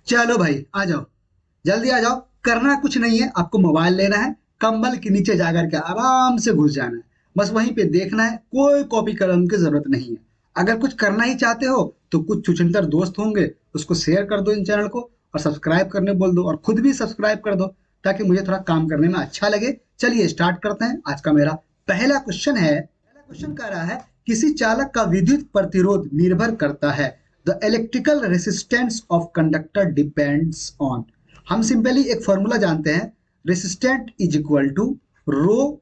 चलो भाई आ जाओ, जल्दी आ जाओ। करना कुछ नहीं है, आपको मोबाइल लेना है, कंबल के नीचे जाकर के आराम से घुस जाना है, बस वहीं पे देखना है, कोई कॉपी कलम की जरूरत नहीं है। अगर कुछ करना ही चाहते हो तो कुछ चुचुंदर दोस्त होंगे, उसको शेयर कर दो इन चैनल को, और सब्सक्राइब करने बोल दो, और खुद भी सब्सक्राइब कर दो ताकि मुझे थोड़ा काम करने में अच्छा लगे। चलिए स्टार्ट करते हैं। आज का मेरा पहला क्वेश्चन कह रहा है, किसी चालक का विद्युत प्रतिरोध निर्भर करता है, the electrical resistance of conductor depends on. हम सिंपली एक फॉर्मूला जानते हैं, resistant is equal to rho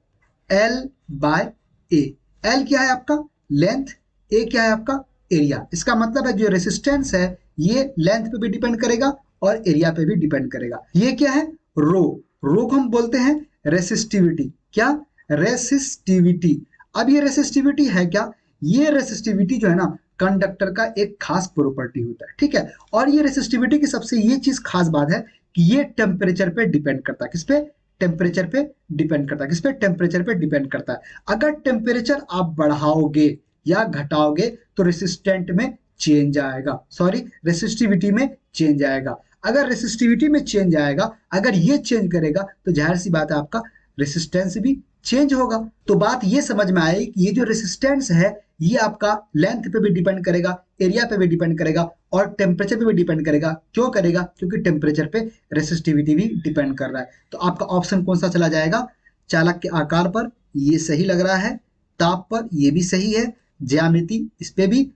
L by A. L क्या है आपका लेंथ, ए क्या है आपका एरिया। इसका मतलब है जो रेसिस्टेंस है ये लेंथ पे भी डिपेंड करेगा और एरिया पे भी डिपेंड करेगा। ये क्या है रो, रो को हम बोलते हैं रेसिस्टिविटी। क्या रेसिस्टिविटी। अब ये रेसिस्टिविटी है क्या, ये रेसिस्टिविटी जो है ना कंडक्टर का एक खास प्रॉपर्टी होता है, ठीक है। और ये रेसिस्टिविटी की सबसे ये चीज खास बात है कि ये टेम्परेचर पे डिपेंड करता है। किस पे, टेम्परेचर पे डिपेंड करता है। किस पे, टेम्परेचर पे डिपेंड करता है। अगर टेम्परेचर आप बढ़ाओगे या घटाओगे तो रेसिस्टेंट में चेंज आएगा, सॉरी रेसिस्टिविटी में चेंज आएगा। अगर रेसिस्टिविटी में चेंज आएगा, अगर ये चेंज करेगा तो जाहिर सी बात है आपका रेसिस्टेंस भी चेंज होगा। तो बात ये समझ में आई कि ये जो रेसिस्टेंस है ये आपका लेंथ पे भी डिपेंड करेगा, एरिया पे भी डिपेंड करेगा और टेम्परेचर पे भी डिपेंड करेगा। क्यों करेगा, क्योंकि टेम्परेचर पे रेसिस्टिविटी भी डिपेंड कर रहा है। तो आपका ऑप्शन कौन सा चला जाएगा, चालक के आकार पर, ये सही लग रहा है। ताप पर, ये भी सही है। ज्यामिति, इस पे भी,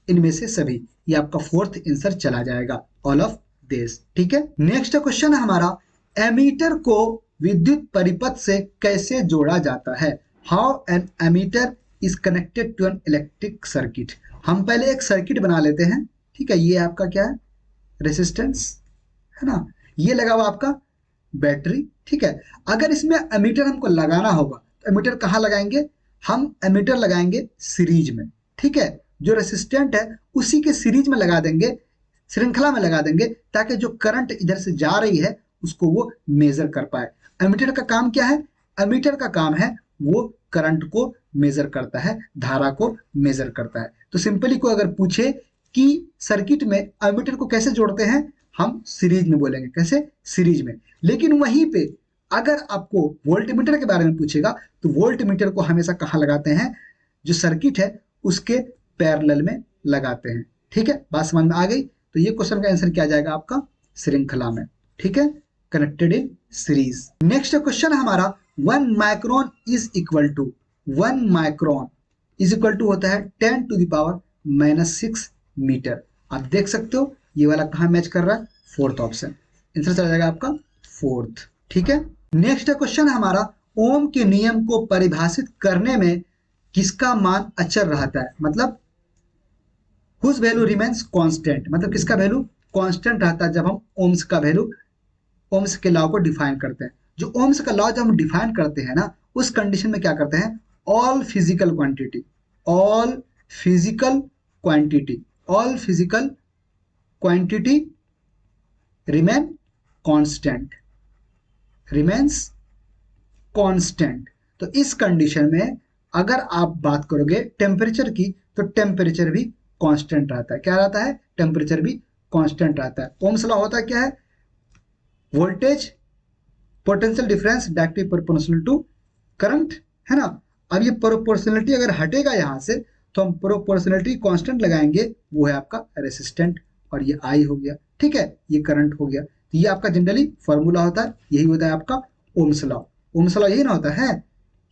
इनमें से सभी, ये आपका फोर्थ आंसर चला जाएगा, ऑल ऑफ दिस। ठीक है। नेक्स्ट क्वेश्चन है हमारा, एमीटर को विद्युत परिपथ से कैसे जोड़ा जाता है। How an ammeter is connected to an electric circuit. हम पहले एक सर्किट बना लेते हैं, ठीक है। ये आपका क्या है रेसिस्टेंस, है ना। ये लगा हुआ आपका बैटरी, ठीक है। अगर इसमें एमीटर हमको लगाना होगा तो एमीटर कहाँ लगाएंगे, हम एमीटर लगाएंगे सीरीज में, ठीक है। जो रेसिस्टेंट है उसी के सीरीज में लगा देंगे, श्रृंखला में लगा देंगे, ताकि जो करंट इधर से जा रही है उसको वो मेजर कर पाए। एमीटर का काम क्या है, एमीटर का काम है वो करंट को मेजर करता है, धारा को मेजर करता है। तो सिंपली को अगर पूछे कि सर्किट में एमीटर को कैसे जोड़ते हैं, हम सीरीज में बोलेंगे। कैसे, सीरीज में। लेकिन वहीं पे अगर आपको वोल्टमीटर के बारे में पूछेगा तो वोल्टमीटर को हमेशा कहाँ लगाते हैं, जो सर्किट है उसके पैरेलल में लगाते हैं। ठीक है, बात समझ में आ गई। तो ये क्वेश्चन का आंसर क्या आ जाएगा आपका, श्रृंखला में, ठीक है, connected in series. Next question हमारा, 1 micron is equal to, 1 micron is equal to होता है 10⁻⁻⁶ मीटर। आप देख सकते हो ये वाला कहाँ मैच कर रहा है, फोर्थ ऑप्शन, आंसर चला जाएगा आपका फोर्थ। ठीक है। नेक्स्ट क्वेश्चन हमारा, ओम के नियम को परिभाषित करने में किसका मान अचर रहता है, मतलब हुज वैल्यू रिमेन्स कांस्टेंट, मतलब किसका वैल्यू कांस्टेंट रहता है जब हम ओम्स का वैल्यू, ओम्स के लॉ को डिफाइन करते हैं। जो ओम्स का लॉ जब हम डिफाइन करते हैं ना, उस कंडीशन में क्या करते हैं, all physical quantity, all physical quantity, all physical quantity remain constant, remains constant. तो इस कंडीशन में अगर आप बात करोगे टेम्परेचर की, तो टेम्परेचर भी कांस्टेंट रहता है। क्या रहता है, टेम्परेचर भी कांस्टेंट रहता है। ओम्स लॉ होता है क्या है, voltage potential difference directly proportional to current, है ना। अब ये प्रोपोर्शनलिटी अगर हटेगा यहाँ से तो हम प्रोपोर्शनलिटी कांस्टेंट लगाएंगे, वो है आपका रेसिस्टेंट, और ये आई हो गया, ठीक है, ये करंट हो गया। तो ये आपका जनरली फॉर्मूला होता है, यही होता है आपका ओम्स लॉ। ओम्स लॉ यही ना होता है,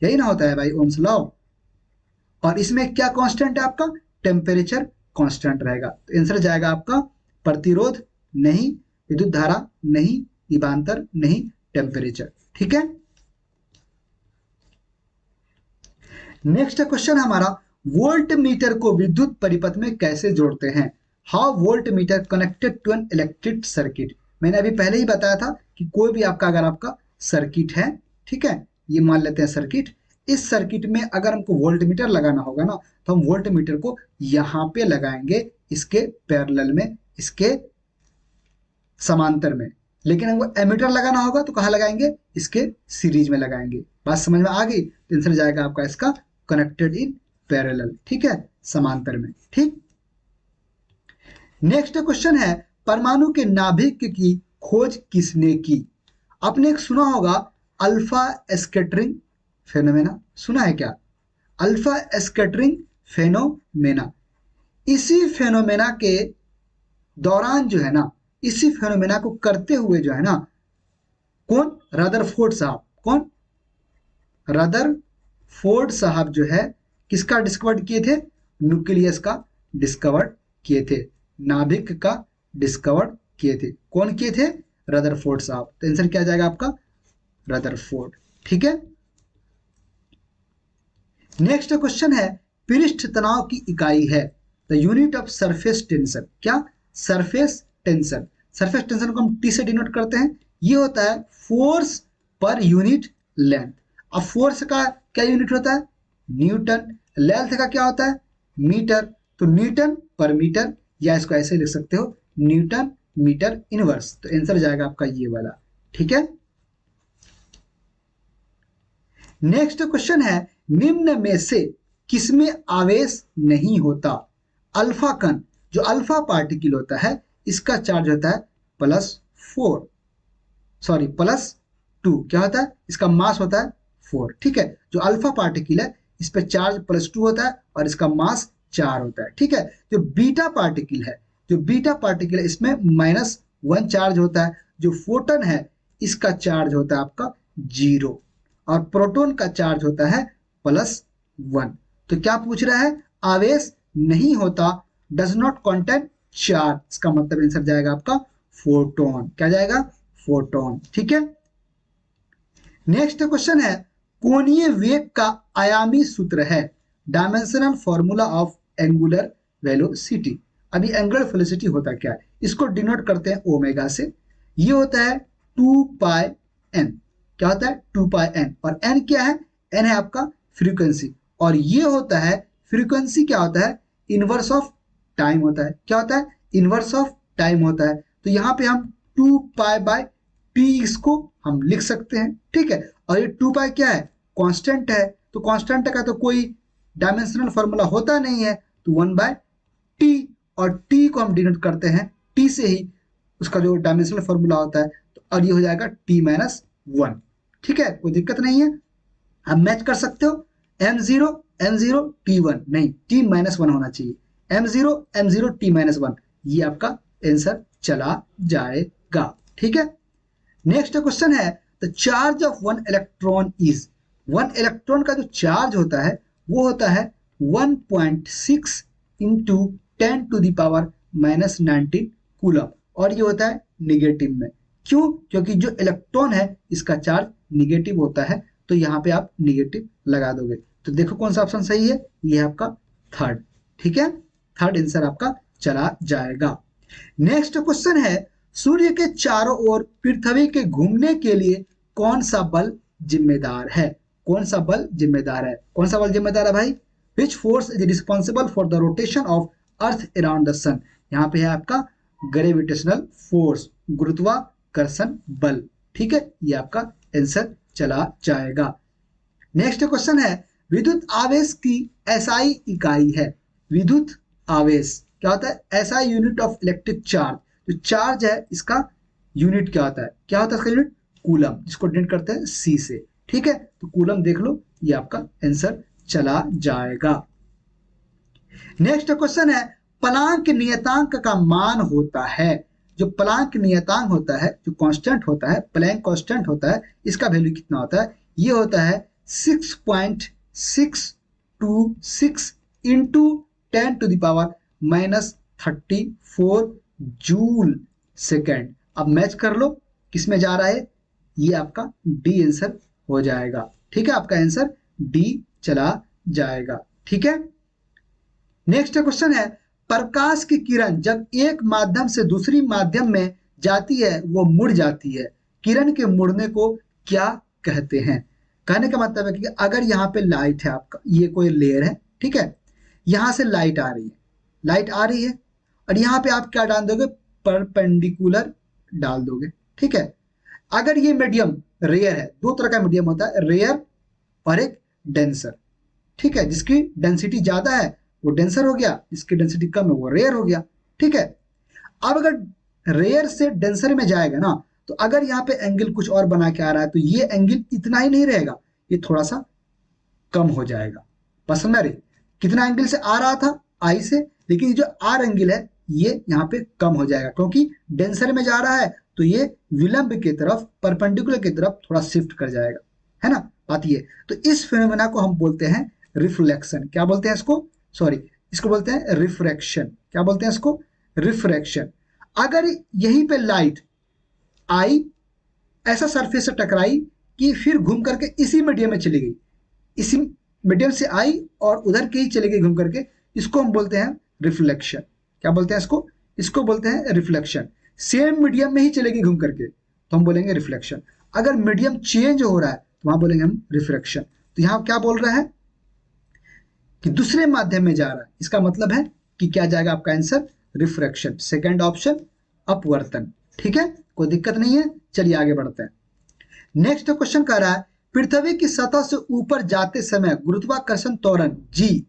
यही ना होता है भाई ओम्स लॉ। और इसमें क्या कांस्टेंट है आपका, टेम्परेचर कांस्टेंट रहेगा। तो आंसर जाएगा आपका प्रतिरोध नहीं, विद्युत धारा नहीं, विभवांतर नहीं, टेम्परेचर। ठीक है। नेक्स्ट क्वेश्चन हमारा, वोल्ट मीटर को विद्युत परिपथ में कैसे जोड़ते हैं। How voltmeter connected to an electric circuit. मैंने अभी पहले ही बताया था कि कोई भी आपका अगर आपका सर्किट है, ठीक है, ये मान लेते हैं सर्किट, इस सर्किट में अगर हमको वोल्ट मीटर लगाना होगा ना, तो हम वोल्ट मीटर को यहाँ पे लगाएंगे, इसके पैरेलल में, इसके समांतर में। लेकिन हमको एमीटर लगाना होगा तो कहाँ लगाएंगे, इसके सीरीज में लगाएंगे। बात समझ में आ गई। आंसर जाएगा आपका इसका कनेक्टेड इन पैरेलल, ठीक है, समांतर में। ठीक। नेक्स्ट क्वेश्चन है, परमाणु के नाभिक की खोज किसने की? आपने एक सुना होगा अल्फा स्कैटरिंग फेनोमेना, सुना है क्या? Alpha scattering phenomena. इसी फेनोमेना के दौरान जो है ना, इसी फेनोमेना को करते हुए जो है ना, कौन? रदरफोर्ड साहब। कौन? रदरफोर्ड साहब जो है किसका डिस्कवर किए थे? न्यूक्लियस का डिस्कवर किए थे, नाभिक का डिस्कवर किए थे। कौन किए थे? रदरफोर्ड साहब। तो आंसर क्या आ जाएगा आपका? रदरफोर्ड। ठीक है। नेक्स्ट क्वेश्चन है, पृष्ठ तनाव की इकाई है the unit of surface tension. क्या? Surface tension. सरफेस टेंशन को हम टी से डिनोट करते हैं। ये होता है फोर्स पर यूनिट लेंथ। अब फोर्स का क्या यूनिट होता है? न्यूटन। लेंथ का क्या होता है? मीटर। तो न्यूटन पर मीटर, या इसको ऐसे लिख सकते हो न्यूटन मीटर इनवर्स। तो आंसर जाएगा आपका ये वाला। ठीक है। नेक्स्ट क्वेश्चन है, निम्न में से किसमें आवेश नहीं होता? अल्फा कण, जो अल्फा पार्टिकल होता है, इसका चार्ज होता है +4, सॉरी +2। क्या होता है? इसका मास होता है 4। ठीक है। जो अल्फा पार्टिकल है इस पे चार्ज +2 होता है और इसका मास 4 होता है। ठीक है। जो बीटा पार्टिकल है, जो बीटा पार्टिकल है इसमें -1 चार्ज होता है। जो फोटोन है इसका चार्ज होता है आपका 0 और प्रोटॉन का चार्ज होता है +1। तो क्या पूछ रहा है? आवेश नहीं होता, डज नॉट कंटेन चार्ज। इसका मतलब आंसर जाएगा आपका फोटोन। क्या जाएगा? फोटोन। ठीक है। नेक्स्ट क्वेश्चन है, कोणीय वेग का आयामी सूत्र है dimensional formula of angular velocity. अभी एंगुलर वेलोसिटी होता क्या है? इसको डिनोट करते हैं ओमेगा से। ये होता है 2πn। क्या होता है? 2πn। और n क्या है? n है आपका फ्रीक्वेंसी। और ये होता है फ्रीक्वेंसी, क्या होता है? इनवर्स ऑफ टाइम होता है। क्या होता है? इनवर्स ऑफ टाइम होता है। तो यहाँ पे हम 2π/t इसको हम लिख सकते हैं। ठीक है। और ये 2π क्या है? कांस्टेंट है। तो कांस्टेंट का तो कोई डायमेंशनल फॉर्मूला होता नहीं है, तो 1/t। और t को हम डिनोट करते हैं t से ही, उसका जो डायमेंशनल फॉर्मूला होता है। तो और ये हो जाएगा t-1। ठीक है। कोई दिक्कत नहीं है, आप मैच कर सकते हो। m0 m0 t1 नहीं, t-1 होना चाहिए। m0 m0 t-1, ये आपका आंसर चला जाएगा। ठीक है। नेक्स्ट क्वेश्चन है, the charge of one electron is. One electron का जो चार्ज होता है वो होता है 1.6 इंटू 10⁻⁻19 कूलम। और ये होता है निगेटिव में। क्यों? क्योंकि जो इलेक्ट्रॉन है इसका चार्ज निगेटिव होता है। तो यहाँ पे आप निगेटिव लगा दोगे। तो देखो कौन सा ऑप्शन सही है? ये है आपका थर्ड। ठीक है। थर्ड आंसर आपका चला जाएगा। नेक्स्ट क्वेश्चन है, सूर्य के चारों ओर पृथ्वी के घूमने के लिए कौन सा बल जिम्मेदार है? कौन सा बल जिम्मेदार है? कौन सा बल जिम्मेदार है भाई? Which force is responsible for the rotation of earth around the sun? यहाँ पे है आपका ग्रेविटेशनल फोर्स, गुरुत्वाकर्षण बल। ठीक है। ये आपका आंसर चला जाएगा। नेक्स्ट क्वेश्चन है, विद्युत आवेश की एसआई इकाई है। विद्युत आवेश क्या होता है? SI unit of electric charge. जो चार्ज है इसका यूनिट क्या होता है? क्या होता है इसका यूनिट? कूलम, जिसको डिनोट करते हैं सी से। ठीक है। तो कूलम देख लो, ये आपका आंसर चला जाएगा। नेक्स्ट क्वेश्चन है, प्लांक नियतांक का मान होता है। जो प्लांक नियतांक होता है, जो कांस्टेंट होता है, प्लैंक कांस्टेंट होता है, इसका वैल्यू कितना होता है? ये होता है 6.626 इंटू 10⁻⁻34 जूल सेकेंड। अब मैच कर लो किस में जा रहा है? ये आपका डी आंसर हो जाएगा। ठीक है। आपका आंसर डी चला जाएगा। ठीक है। नेक्स्ट क्वेश्चन है, प्रकाश की किरण जब एक माध्यम से दूसरी माध्यम में जाती है वो मुड़ जाती है। किरण के मुड़ने को क्या कहते हैं? कहने का मतलब है कि अगर यहाँ पे लाइट है, आपका ये कोई लेयर है। ठीक है। यहाँ से लाइट आ रही है, लाइट आ रही है, और यहाँ पे आप क्या डाल दोगे? परपेंडिकुलर डाल दोगे। ठीक है। अगर ये मीडियम रेयर है, दो तरह का मीडियम होता है, रेयर और एक डेंसर। ठीक है। जिसकी डेंसिटी ज्यादा है वो डेंसर हो गया, जिसकी डेंसिटी कम है वो रेयर हो गया। ठीक है। अब अगर रेयर से डेंसर में जाएगा ना, तो अगर यहाँ पे एंगल कुछ और बना के आ रहा है तो ये एंगल इतना ही नहीं रहेगा, ये थोड़ा सा कम हो जाएगा। बस समझ रहे, कितना एंगल से आ रहा था आई से, लेकिन जो आर एंगल है ये यहाँ पे कम हो जाएगा, क्योंकि डेंसर में जा रहा है तो ये विलंब की तरफ, परपेंडिकुलर की तरफ थोड़ा शिफ्ट कर जाएगा, है ना। बात ये, तो इस फिनोमेना को हम बोलते हैं रिफ्लेक्शन। क्या बोलते हैं इसको, सॉरी, इसको बोलते हैं रिफ्रैक्शन। क्या बोलते हैं इसको, रिफ्रैक्शन। अगर यहीं पे लाइट आई, ऐसा सरफेस से टकराई कि फिर घूम करके इसी मीडियम में चली गई, इसी मीडियम से आई और उधर के ही चली गई घूम करके, इसको हम बोलते हैं रिफ्लेक्शन। क्या बोलते हैं इसको, इसको बोलते हैं रिफ्लेक्शन। सेम मीडियम में ही चलेगी घूम करके तो हम बोलेंगे रिफ्लेक्शन। अगर मीडियम चेंज हो रहा है तो वहां बोलेंगे हम रिफ्रैक्शन। तो यहां क्या बोल रहा है कि दूसरे माध्यम में जा रहा है, इसका मतलब है कि क्या जाएगा आपका आंसर, रिफ्रैक्शन। सेकंड ऑप्शन अपवर्तन। ठीक है, कोई दिक्कत नहीं है, चलिए आगे बढ़ते हैं। नेक्स्ट क्वेश्चन कह रहा है पृथ्वी की सतह से ऊपर जाते समय गुरुत्वाकर्षण त्वरण जी,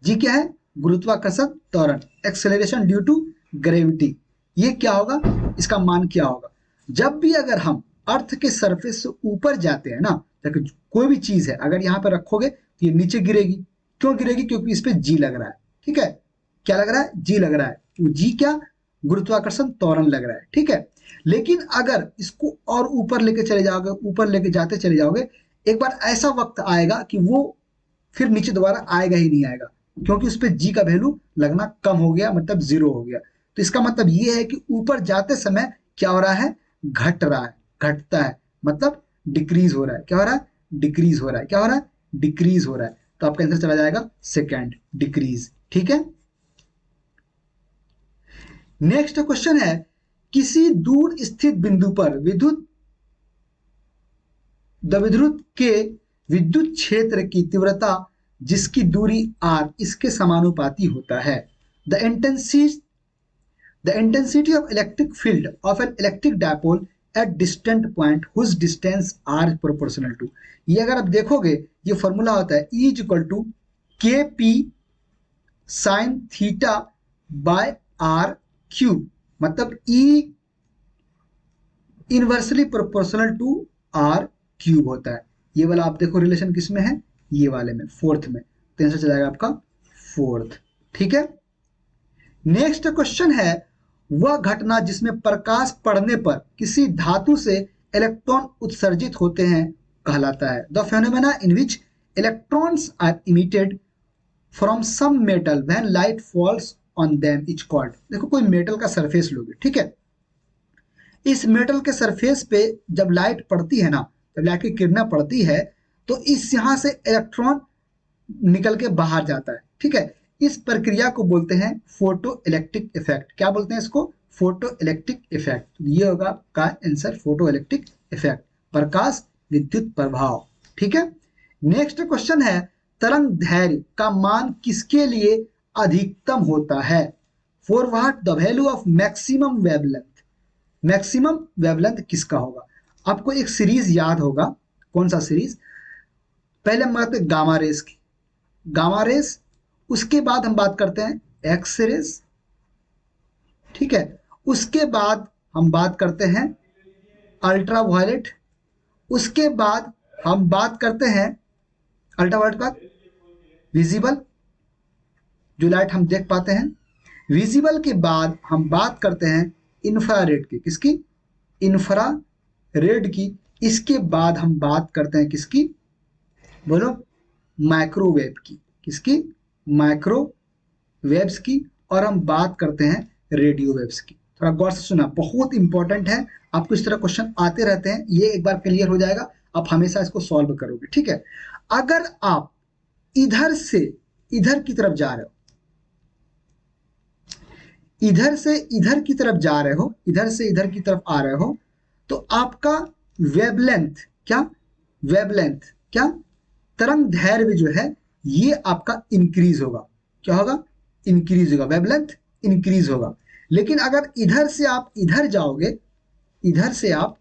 जी क्या है, गुरुत्वाकर्षण त्वरण, एक्सेलरेशन ड्यू टू ग्रेविटी, ये क्या होगा, इसका मान क्या होगा। जब भी अगर हम अर्थ के सरफेस से ऊपर जाते हैं ना, तो कोई भी चीज है अगर यहाँ पर रखोगे तो ये नीचे गिरेगी। क्यों गिरेगी, क्योंकि इस पे जी लग रहा है। ठीक है, क्या लग रहा है, जी लग रहा है, वो जी क्या, गुरुत्वाकर्षण त्वरण लग रहा है। ठीक है, लेकिन अगर इसको और ऊपर लेके चले जाओगे, ऊपर लेके जाते चले जाओगे, एक बार ऐसा वक्त आएगा कि वो फिर नीचे दोबारा आएगा ही नहीं आएगा, क्योंकि उस पर जी का वैल्यू लगना कम हो गया, मतलब जीरो हो गया। तो इसका मतलब ये है कि ऊपर जाते समय क्या हो रहा है, घट रहा है, घटता है, मतलब डिक्रीज हो रहा है। क्या हो रहा है, डिक्रीज हो रहा है। क्या हो रहा है, डिक्रीज हो रहा है। तो आपका आंसर चला जाएगा सेकंड, डिक्रीज। ठीक है, नेक्स्ट क्वेश्चन है किसी दूर स्थित बिंदु पर द्विध्रुव के विद्युत क्षेत्र की तीव्रता जिसकी दूरी r इसके समानुपाती होता है। The intensity of electric field of an electric dipole at distant point whose distance r proportional to. ये अगर आप देखोगे ये फॉर्मूला होता है E is equal to K P sine theta by R cube, मतलब E inversely proportional to R cube होता है। ये वाला आप देखो रिलेशन किस में है, ये वाले में, फोर्थ में, तो आंसर चला जाएगा आपका फोर्थ। ठीक है, नेक्स्ट क्वेश्चन है वह घटना जिसमें प्रकाश पड़ने पर किसी धातु से इलेक्ट्रॉन उत्सर्जित होते हैं कहलाता है। The phenomena in which electrons are emitted from some metal when light falls on them is called. देखो कोई मेटल का सरफेस लोगे, ठीक है, इस मेटल के सरफेस पे जब लाइट पड़ती है ना, जब लाइट की किरणें पड़ती है तो इस यहां से इलेक्ट्रॉन निकल के बाहर जाता है। ठीक है, इस प्रक्रिया को बोलते हैं फोटो इलेक्ट्रिक इफेक्ट। क्या बोलते हैं इसको, फोटो इलेक्ट्रिक इफेक्ट। तो ये होगा आपका आंसर, फोटो इलेक्ट्रिक इफेक्ट, प्रकाश विद्युत प्रभाव। ठीक है, नेक्स्ट क्वेश्चन है तरंग दैर्घ्य का मान किसके लिए अधिकतम होता है। For what the value of maximum wavelength, maximum wavelength किसका होगा। आपको एक सीरीज याद होगा, कौन सा सीरीज, पहले हम बात करते गामा रेस की, गामा रेस, उसके बाद हम बात करते हैं एक्स रेस, ठीक है, उसके बाद हम बात करते हैं अल्ट्रा वायलेट, उसके बाद हम बात करते हैं अल्ट्रा वायलेट का विजिबल, जो लाइट हम देख पाते हैं, विजिबल के बाद हम बात करते हैं इंफ्रारेड की, किसकी, इंफ्रारेड की, इसके बाद हम बात करते हैं किसकी, बोलो, माइक्रोवेव की, किसकी, माइक्रोवेव्स की, और हम बात करते हैं रेडियो वेव्स की। थोड़ा गौर से सुना, बहुत इंपॉर्टेंट है, आपको इस तरह क्वेश्चन आते रहते हैं, ये एक बार क्लियर हो जाएगा, आप हमेशा इसको सॉल्व करोगे। ठीक है, अगर आप इधर से इधर की तरफ जा रहे हो, इधर से इधर की तरफ जा रहे हो, इधर से इधर की तरफ आ रहे हो, तो आपका वेवलेंथ, क्या, वेवलेंथ, क्या, तरंग दैर्घ्य जो है ये आपका इंक्रीज होगा। क्या होगा, इंक्रीज होगा, वेवलेंथ इंक्रीज होगा। लेकिन अगर इधर से आप इधर जाओगे, इधर से आप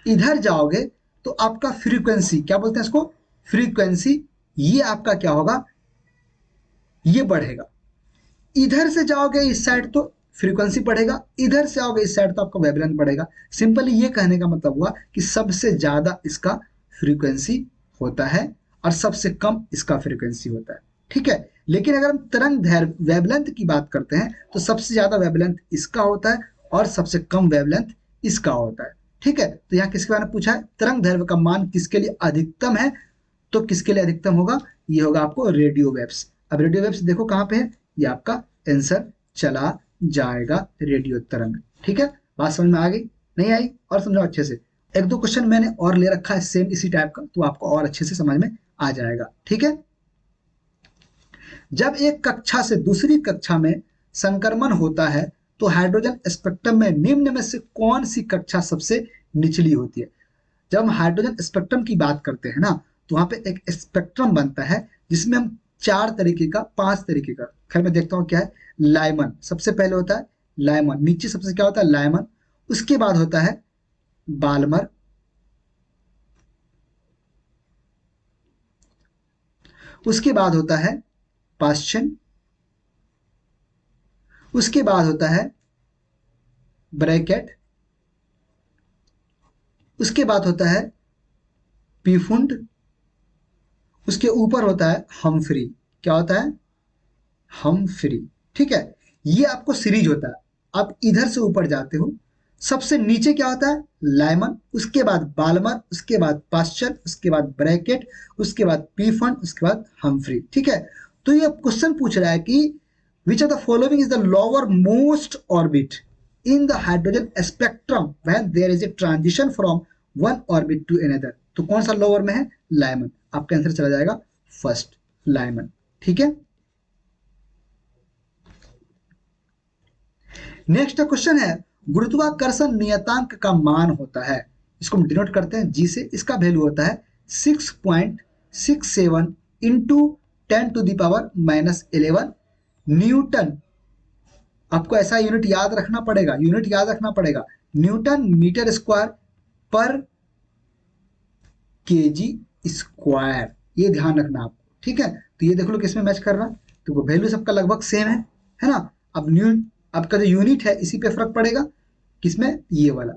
इधर जाओगे तो आपका फ्रीक्वेंसी, क्या बोलते हैं इसको, फ्रीक्वेंसी, ये आपका क्या होगा, ये बढ़ेगा। इधर से जाओगे इस साइड तो फ्रीक्वेंसी बढ़ेगा, इधर से आओगे इस साइड तो आपका वेवलेंथ बढ़ेगा। सिंपली ये कहने का मतलब हुआ कि सबसे ज्यादा इसका फ्रीक्वेंसी होता है और सबसे कम इसका फ्रीक्वेंसी होता है, ठीक है। लेकिन अगर हम तरंग दैर्घ्य वेवलेंथ की बात करते हैं तो सबसे ज्यादा वेवलेंथ इसका होता है और सबसे कम वेवलेंथ इसका होता है, ठीक है। तो यहाँ किसके बारे में पूछा है, तरंग दैर्घ्य का मान किसके लिए अधिकतम है, तो किसके लिए अधिकतम होगा, ये होगा आपको रेडियो वेव्स। अब रेडियो वेव्स देखो कहाँ पे है, ये आपका आंसर चला जाएगा रेडियो तरंग, ठीक है। बात समझ में आ गई, नहीं आई, और समझो अच्छे से। एक दो क्वेश्चन मैंने और ले रखा है सेम इसी टाइप का, तो आपको और अच्छे से समझ में आ जाएगा, ठीक है। जब एक कक्षा से दूसरी कक्षा में संक्रमण होता है तो हाइड्रोजन स्पेक्ट्रम में निम्न में से कौन सी कक्षा सबसे निचली होती है। जब हम हाइड्रोजन स्पेक्ट्रम की बात करते हैं ना, तो वहां पे एक स्पेक्ट्रम बनता है जिसमें हम 4 तरीके का 5 तरीके का, खैर मैं देखता हूँ क्या है। लाइमन सबसे पहले होता है, लाइमन नीचे सबसे क्या होता है, लाइमन। उसके बाद होता है बाल्मर, उसके बाद होता है पाश्चन, उसके बाद होता है ब्रैकेट, उसके बाद होता है पीफुंड, उसके ऊपर होता है हमफ्री। क्या होता है, हमफ्री, ठीक है। ये आपको सीरीज होता है, आप इधर से ऊपर जाते हो, सबसे नीचे क्या होता है, लाइमन, उसके बाद बाल्मर, उसके बाद पाश्चर, उसके बाद ब्रैकेट, उसके बाद पीफंड, उसके बाद हमफ्री, ठीक है। तो ये क्वेश्चन पूछ रहा है कि which of the following is the lowermost orbit in the hydrogen spectrum when there is a transition from one orbit to another. तो कौन सा लोअर में है, लाइमन। आपका आंसर चला जाएगा फर्स्ट, लाइमन, ठीक है। नेक्स्ट क्वेश्चन है, गुरुत्वाकर्षण नियतांक का मान होता है, इसको हम डिनोट करते हैं जी से, इसका वैल्यू होता है 6.67 इंटू 10⁻⁻11 न्यूटन। आपको ऐसा यूनिट याद रखना पड़ेगा, यूनिट याद रखना पड़ेगा, न्यूटन मीटर स्क्वायर पर केजी स्क्वायर, ये ध्यान रखना आपको, ठीक है। तो ये देख लो किसमें मैच कर रहा है, तो वैल्यू सबका लगभग सेम है ना। अब आपका जो यूनिट है इसी पे फर्क पड़ेगा, किसमें, ये वाला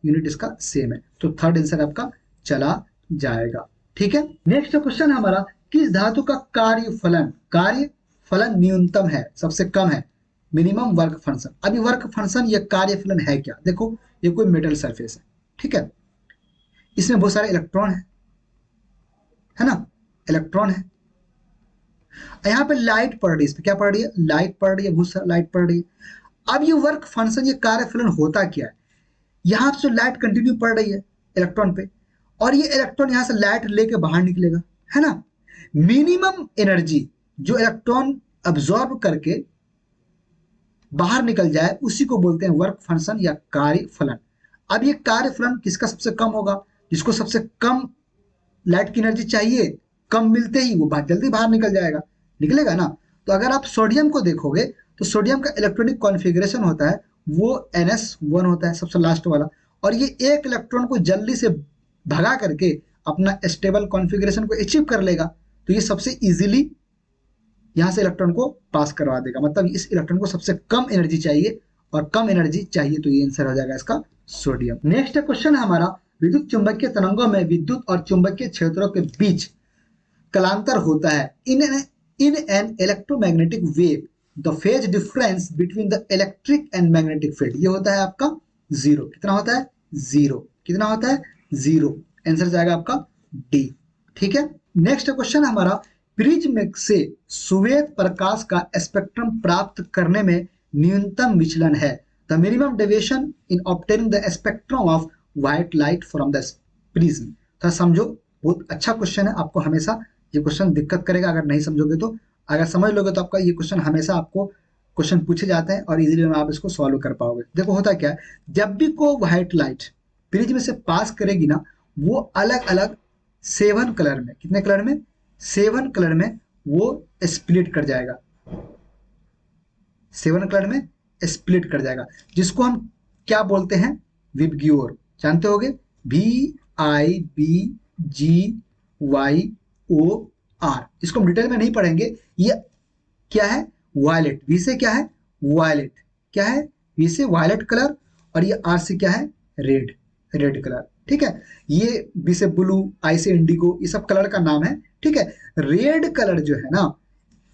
यूनिट इसका सेम है, तो थर्ड आंसर आपका चला जाएगा, ठीक है। नेक्स्ट क्वेश्चन हमारा, किस धातु का कार्य फलन न्यूनतम है, सबसे कम है, मिनिमम वर्क फंक्शन। अभी वर्क फंक्शन या कार्य फलन है क्या, देखो ये कोई मेटल सरफेस है, ठीक है, इसमें बहुत सारे इलेक्ट्रॉन है ना, इलेक्ट्रॉन है, यहाँ पे लाइट पड़ रही है, इस पे क्या पड़ रही है, लाइट पड़ रही है, बहुत सारा लाइट पड़ रही है। अब ये वर्क फंक्शन, ये कार्य फलन होता क्या है, यहाँ से लाइट कंटिन्यू पड़ रही है इलेक्ट्रॉन पे, और ये इलेक्ट्रॉन यहाँ से लाइट लेके बाहर निकलेगा, है ना। मिनिमम एनर्जी जो इलेक्ट्रॉन अब्सॉर्ब करके बाहर निकल जाए उसी को बोलते हैं वर्क फंक्शन या कार्य फलन। अब ये कार्य फलन किसका सबसे कम होगा, जिसको सबसे कम लाइट की एनर्जी चाहिए, कम मिलते ही वो बहुत जल्दी बाहर निकल जाएगा, निकलेगा ना। तो अगर आप सोडियम को देखोगे तो सोडियम का इलेक्ट्रॉनिक कॉन्फ़िगरेशन होता है वो NS1 होता है, सबसे लास्ट वाला, और ये एक इलेक्ट्रॉन को जल्दी से भगा करके अपना स्टेबल कॉन्फ़िगरेशन को अचीव कर लेगा, तो ये सबसे इजीली यहाँ से इलेक्ट्रॉन को पास करवा देगा। मतलब इस इलेक्ट्रॉन को सबसे कम एनर्जी चाहिए, और कम एनर्जी चाहिए तो ये आंसर हो जाएगा इसका सोडियम। नेक्स्ट क्वेश्चन है हमारा, विद्युत चुंबकीय तरंगों में विद्युत और चुंबकीय क्षेत्रों के बीच कलांतर होता है। In an electromagnetic wave the phase difference between the electric and magnetic field, ये होता है आपका जीरो। कितना होता है, जीरो। कितना होता है, जीरो। आंसर जाएगा आपका डी, ठीक है। नेक्स्ट क्वेश्चन हमारा, प्रिज्म से श्वेत प्रकाश का स्पेक्ट्रम प्राप्त करने में न्यूनतम विचलन है, the minimum deviation in obtaining the spectrum of white light from the prism. तो समझो, बहुत अच्छा क्वेश्चन है, आपको हमेशा ये क्वेश्चन दिक्कत करेगा अगर नहीं समझोगे तो। अगर समझ लोगे तो आपका ये क्वेश्चन हमेशा आपको क्वेश्चन पूछे जाते हैं और इजीली आप इसको सॉल्व कर पाओगे। देखो होता क्या है, जब भी को व्हाइट लाइट प्रिज्म से पास करेगी ना, वो अलग अलग 7 कलर में, कितने कलर में, 7 कलर में वो स्प्लिट कर जाएगा, 7 कलर में स्प्लिट कर जाएगा, जिसको हम क्या बोलते हैं, विबग्योर। जानते होगे, VIBGYOR। इसको हम डिटेल में नहीं पढ़ेंगे, ये क्या है, वायलेट, वी से क्या है वायलेट, क्या है वी से वायलेट कलर, और ये आर से क्या है रेड, रेड कलर, ठीक है। ये बी से ब्लू, आई से इंडिगो, ये सब कलर का नाम है, ठीक है। रेड कलर जो है ना,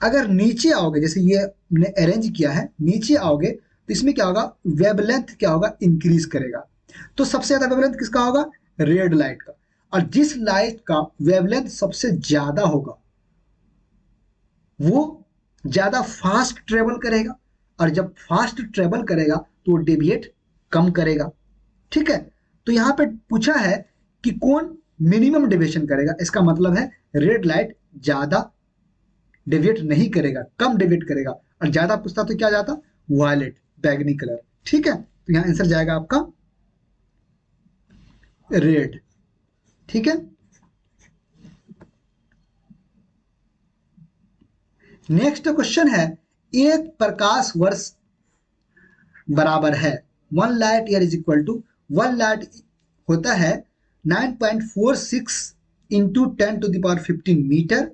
अगर नीचे आओगे, जैसे ये हमने अरेंज किया है, नीचे आओगे तो इसमें क्या होगा, वेवलेंथ क्या होगा इंक्रीज करेगा। तो सबसे ज्यादा वेवलेंथ किसका होगा, रेड लाइट का। और जिस लाइट का वेवलेंथ सबसे ज्यादा होगा वो ज्यादा फास्ट ट्रेवल करेगा, और जब फास्ट ट्रेवल करेगा तो डेविएट कम करेगा, ठीक है। तो यहां पे पूछा है कि कौन मिनिमम डेविएशन करेगा, इसका मतलब है रेड लाइट ज्यादा डेविएट नहीं करेगा, कम डेविएट करेगा। और ज्यादा पूछता तो क्या जाता, वायलेट, बैगनी कलर, ठीक है। तो यहां आंसर जाएगा आपका रेड, ठीक है। नेक्स्ट क्वेश्चन है, एक प्रकाश वर्ष बराबर है, 1 light year is equal to, 1 light होता है 9.46 into 10⁻15 metre,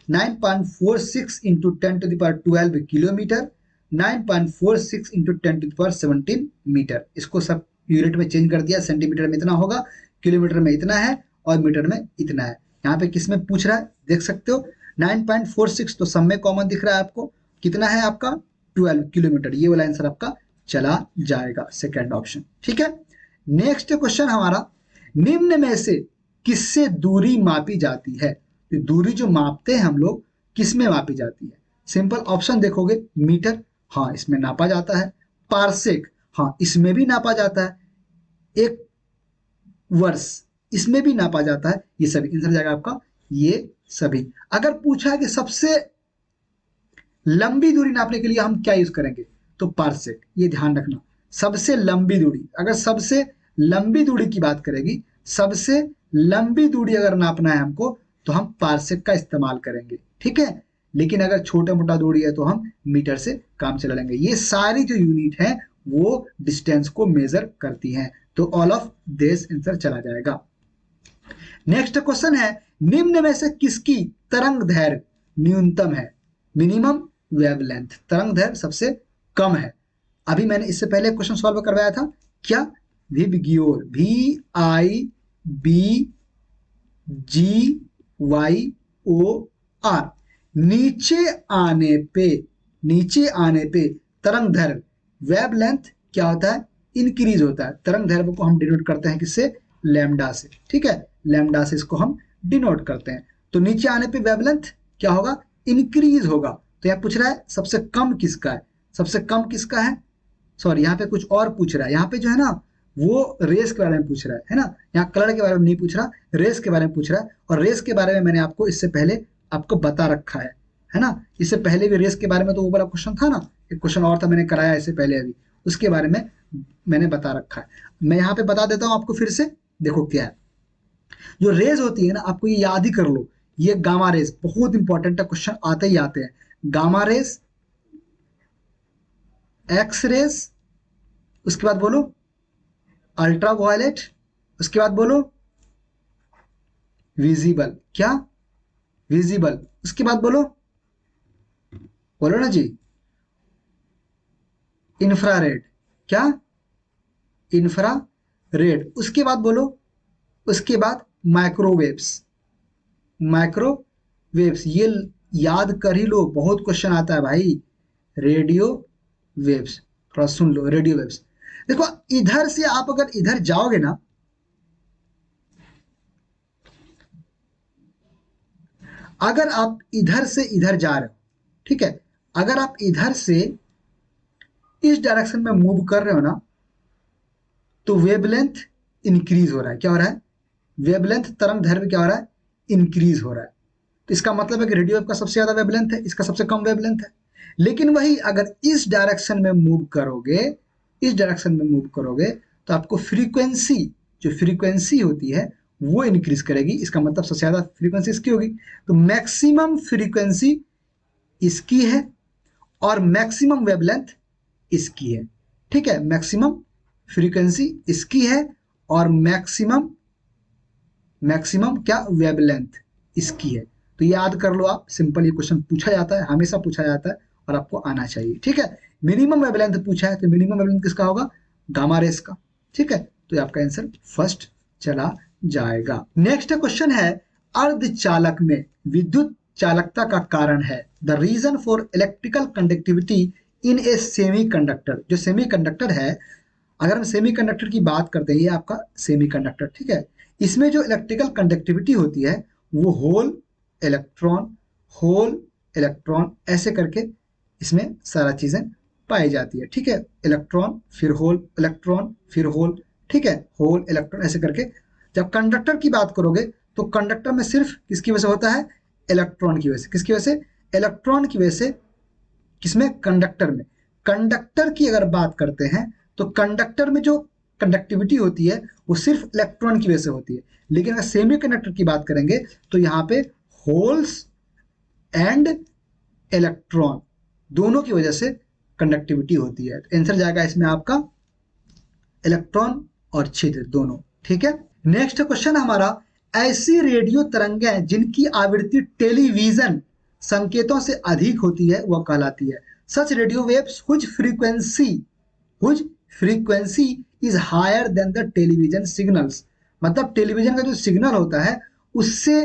9.46 into 10⁻12 kilometre, 9.46 into 10⁻17 metre. इसको सब यूनिट में चेंज कर दिया, सेंटीमीटर में इतना होगा, किलोमीटर में इतना है, और मीटर में इतना है। यहाँ पे किस में पूछ रहा है देख सकते हो, 9.46 तो सब में कॉमन दिख रहा है आपको, कितना है आपका 12 किलोमीटर, ये वाला आंसर आपका चला जाएगा, सेकेंड ऑप्शन, ठीक है। नेक्स्ट क्वेश्चन हमारा, निम्न में से किससे दूरी मापी जाती है, तो दूरी जो मापते हैं हम लोग किस में मापी जाती है, सिंपल ऑप्शन देखोगे, मीटर, हाँ इसमें नापा जाता है, पारसेक, हाँ इसमें भी नापा जाता है, एक वर्ष इसमें भी नापा जाता है, ये सभी आंसर जाएगा आपका ये सभी। अगर पूछा है कि सबसे लंबी दूरी नापने के लिए हम क्या यूज करेंगे, तो पारसेक, ये ध्यान रखना, सबसे लंबी दूरी, अगर सबसे लंबी दूरी की बात करेगी, सबसे लंबी दूरी अगर नापना है हमको तो हम पारसेक का इस्तेमाल करेंगे, ठीक है। लेकिन अगर छोटा मोटा दूरी है तो हम मीटर से काम चला लेंगे। ये सारी जो यूनिट है वो डिस्टेंस को मेजर करती हैं, तो ऑल ऑफ दिस आंसर चला जाएगा। नेक्स्ट क्वेश्चन है, निम्न में से किसकी तरंग दैर्घ्य न्यूनतम है, मिनिमम वेवलेंथ, तरंग दैर्घ्य सबसे कम है। अभी मैंने इससे पहले क्वेश्चन सॉल्व करवाया था, क्या, विबग्योर, VIBGYOR, नीचे आने पे तरंग दैर्घ्य वेवलेंथ क्या होता है, इंक्रीज होता है। तरंग दैर्घ्य को हम डिनोट करते हैं किससे, लैम्डा से, ठीक है, लैम्डा से इसको हम डिनोट करते हैं। तो नीचे आने पे वेवलेंथ क्या होगा, इंक्रीज होगा। तो यहां पूछ रहा है सबसे कम किसका है, सबसे कम किसका है, सॉरी यहाँ पे कुछ और पूछ रहा है, यहाँ पे जो है ना वो रेस के बारे में पूछ रहा है ना, यहाँ कलर के बारे में नहीं पूछ रहा, रेस के बारे में पूछ रहा है। और रेस के बारे में मैंने आपको इससे पहले आपको बता रखा है ना, इससे पहले भी रेस के बारे में तो वो वाला क्वेश्चन था ना, एक क्वेश्चन और था मैंने कराया इससे पहले, अभी उसके बारे में मैंने बता रखा है। मैं यहाँ पे बता देता हूँ आपको फिर से, देखो क्या है, जो रेज होती है ना, आपको ये याद ही कर लो, ये गामा रेज बहुत इंपॉर्टेंट है, क्वेश्चन आते ही आते हैं। गामा रेज, एक्स रेज, उसके बाद बोलो अल्ट्रा वायलेट, उसके बाद बोलो विजिबल, क्या विजिबल, उसके बाद बोलो बोलो ना जी इंफ्रारेड, क्या इंफ्रारेड, उसके बाद बोलो, उसके बाद माइक्रोवेव्स, माइक्रोवेव्स, ये याद कर ही लो, बहुत क्वेश्चन आता है भाई। रेडियो वेव्स, थोड़ा सुन लो, रेडियो वेव्स, देखो इधर से आप अगर इधर जाओगे ना, अगर आप इधर से इधर जा रहे हो, ठीक है, अगर आप इधर से इस डायरेक्शन में मूव कर रहे हो ना, तो वेवलेंथ इंक्रीज हो रहा है, क्या हो रहा है, वेवलेंथ तरंग दैर्घ्य क्या हो रहा है, इंक्रीज हो रहा है। तो इसका मतलब है कि रेडियो वेव का सबसे ज्यादा वेवलेंथ है, इसका सबसे कम वेवलेंथ है। लेकिन वही अगर इस डायरेक्शन में मूव करोगे, इस डायरेक्शन में मूव करोगे, तो आपको फ्रीक्वेंसी, जो फ्रीक्वेंसी होती है वो इंक्रीज करेगी। इसका मतलब सबसे ज्यादा फ्रीक्वेंसी इसकी होगी, तो मैक्सिमम फ्रीक्वेंसी इसकी है और मैक्सिमम वेवलेंथ इसकी है, ठीक है, मैक्सिमम फ्रीक्वेंसी इसकी है और मैक्सिमम क्या वेवलेंथ इसकी है। तो याद कर लो आप, सिंपल ये क्वेश्चन पूछा जाता है, हमेशा पूछा जाता है, और आपको आना चाहिए। ठीक है, मिनिमम वेवलेंथ पूछा है तो मिनिमम वेवलेंथ किसका होगा, गामा रेस का। ठीक है, तो ये आपका आंसर फर्स्ट चला जाएगा। नेक्स्ट क्वेश्चन है, अर्धचालक में विद्युत चालकता का कारण है, the reason for electrical conductivity in a semiconductor. जो सेमीकंडक्टर है, अगर हम सेमीकंडक्टर की बात करते हैं, ये आपका सेमीकंडक्टर, ठीक है, इसमें जो इलेक्ट्रिकल कंडक्टिविटी होती है वो होल इलेक्ट्रॉन ऐसे करके इसमें सारा चीजें पाई जाती है। ठीक है, इलेक्ट्रॉन फिर होल, इलेक्ट्रॉन फिर होल, ठीक है, होल इलेक्ट्रॉन ऐसे करके। जब कंडक्टर की बात करोगे तो कंडक्टर में सिर्फ किसकी वजह से होता है, इलेक्ट्रॉन की वजह से। किसकी वजह से, इलेक्ट्रॉन की वजह से। किसमें, कंडक्टर में। कंडक्टर की अगर बात करते हैं तो कंडक्टर में जो कंडक्टिविटी होती है वो सिर्फ इलेक्ट्रॉन की वजह से होती है, लेकिन अगर सेमीकंडक्टर की बात करेंगे तो यहाँ पे होल्स एंड इलेक्ट्रॉन दोनों की वजह से कंडक्टिविटी होती है। तो आंसर जाएगा इसमें आपका इलेक्ट्रॉन और छिद्र दोनों। ठीक है, नेक्स्ट क्वेश्चन हमारा, ऐसी रेडियो तरंगें जिनकी आवृत्ति टेलीविजन संकेतों से अधिक होती है वह कहलाती है। Such radio waves whose frequency is higher than the television signals. मतलब टेलीविजन का जो सिग्नल होता है उससे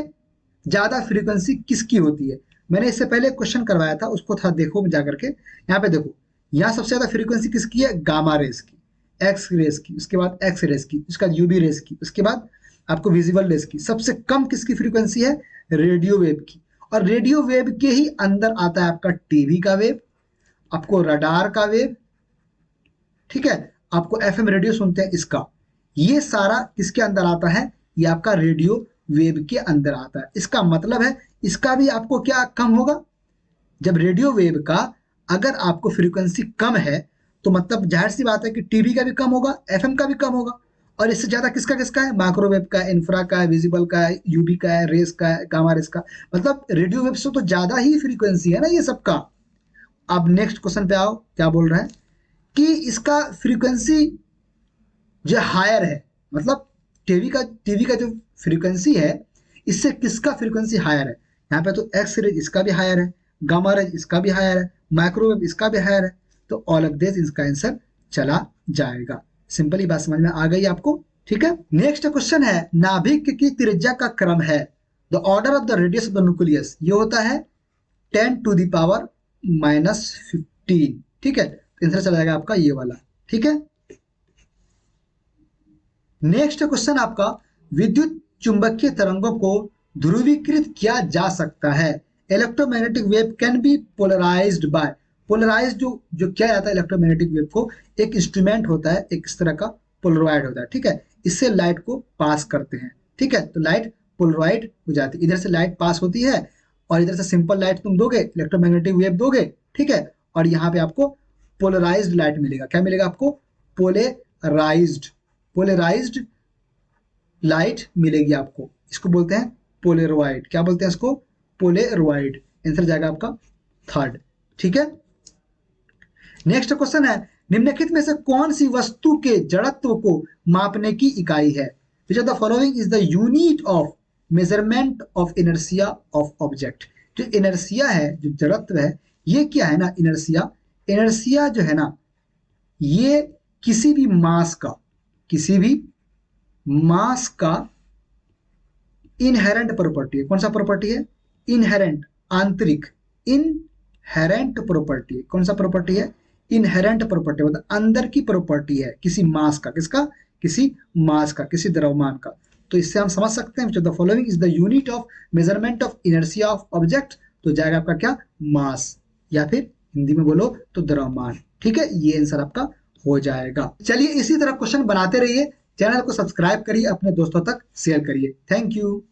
ज्यादा फ्रीक्वेंसी किसकी होती है। मैंने इससे पहले क्वेश्चन करवाया था, उसको था देखो जाकर के। यहाँ पे देखो, यहाँ सबसे ज्यादा फ्रीक्वेंसी किसकी है, गामा रेस की, एक्स रेस की, उसके बाद एक्स रेस की, उसके बाद यूवी रेस की, उसके बाद आपको विजिबल रेस की। सबसे कम किसकी फ्रीक्वेंसी है, रेडियो वेव की। और रेडियो वेव के ही अंदर आता है आपका टीवी का वेव, आपको रडार का वेव, ठीक है, आपको एफएम रेडियो सुनते हैं इसका, ये सारा किसके अंदर आता है, ये आपका रेडियो वेव के अंदर आता है। इसका मतलब है इसका भी आपको क्या कम होगा, जब रेडियो वेव का अगर आपको फ्रीक्वेंसी कम है तो मतलब जाहिर सी बात है कि टीवी का भी कम होगा, एफएम का भी कम होगा। और इससे ज्यादा किसका है, माइक्रोवेव का, इंफ्रा का, विजिबल का, यूबी का है, रेस का है, गामा रेस का। मतलब रेडियो वेव से तो ज्यादा ही फ्रीक्वेंसी है ना ये सबका। अब नेक्स्ट क्वेश्चन पे आओ, क्या बोल रहा है कि इसका फ्रीक्वेंसी जो हायर है, मतलब टीवी का जो फ्रीक्वेंसी है इससे किसका फ्रीक्वेंसी हायर है। यहाँ पे तो एक्स रेज इसका भी हायर है, गामा रेज इसका भी हायर है, माइक्रोवेव इसका भी हायर है। तो ऑल ऑफ दिस इसका आंसर चला जाएगा। सिंपली बात समझ में आ गई आपको। ठीक है, नेक्स्ट क्वेश्चन है, नाभिक की त्रिज्या का क्रम है, the order of the radius of the nucleus. ये होता है 10⁻⁻15। ठीक है, आंसर चला जाएगा आपका ये वाला। ठीक है, नेक्स्ट क्वेश्चन आपका, विद्युत चुंबकीय तरंगों को ध्रुवीकृत किया जा सकता है। Electromagnetic wave can be polarised by. Polarise जो किया जाता है इलेक्ट्रोमैग्नेटिक वेव को, एक इंस्ट्रूमेंट होता है, एक इस तरह का पोलरॉइड होता है। ठीक है, इससे लाइट को पास करते हैं। ठीक है, तो लाइट पोलरॉइड हो जाती है, इधर से लाइट पास होती है और इधर से सिंपल लाइट तुम दोगे, इलेक्ट्रोमैग्नेटिक वेव दोगे। ठीक है, और यहाँ पे आपको पोलराइज्ड लाइट मिलेगा। क्या मिलेगा आपको, पोलराइज्ड लाइट मिलेगी आपको। इसको बोलते हैं पोलरॉइड। क्या बोलते हैं इसको, पोलरॉइड। आंसर जाएगा आपका थर्ड। ठीक है, नेक्स्ट क्वेश्चन है, निम्नलिखित में से कौन सी वस्तु के जड़त्व को मापने की इकाई है। विच of the following is the unit of measurement of inertia of object. जो इनर्शिया है, जो जड़त्व है, ये क्या है ना, इनर्शिया जो है ना, ये किसी भी मास का इनहेरेंट प्रॉपर्टी है। कौन सा प्रॉपर्टी है, इनहेरेंट, आंतरिक, इनहेरेंट प्रॉपर्टी। कौन सा प्रॉपर्टी है, इनहेरेंट प्रॉपर्टी, मतलब अंदर की प्रॉपर्टी है किसी मास का। किसका, किसी मास का, किसी द्रव्यमान का। तो इससे हम समझ सकते हैं, the following is the unit of measurement of inertia of object. तो जाएगा आपका क्या, मास, या फिर हिंदी में बोलो तो द्रव्यमान। ठीक है, ये आंसर आपका हो जाएगा। चलिए इसी तरह क्वेश्चन बनाते रहिए, चैनल को सब्सक्राइब करिए, अपने दोस्तों तक शेयर करिए। Thank you.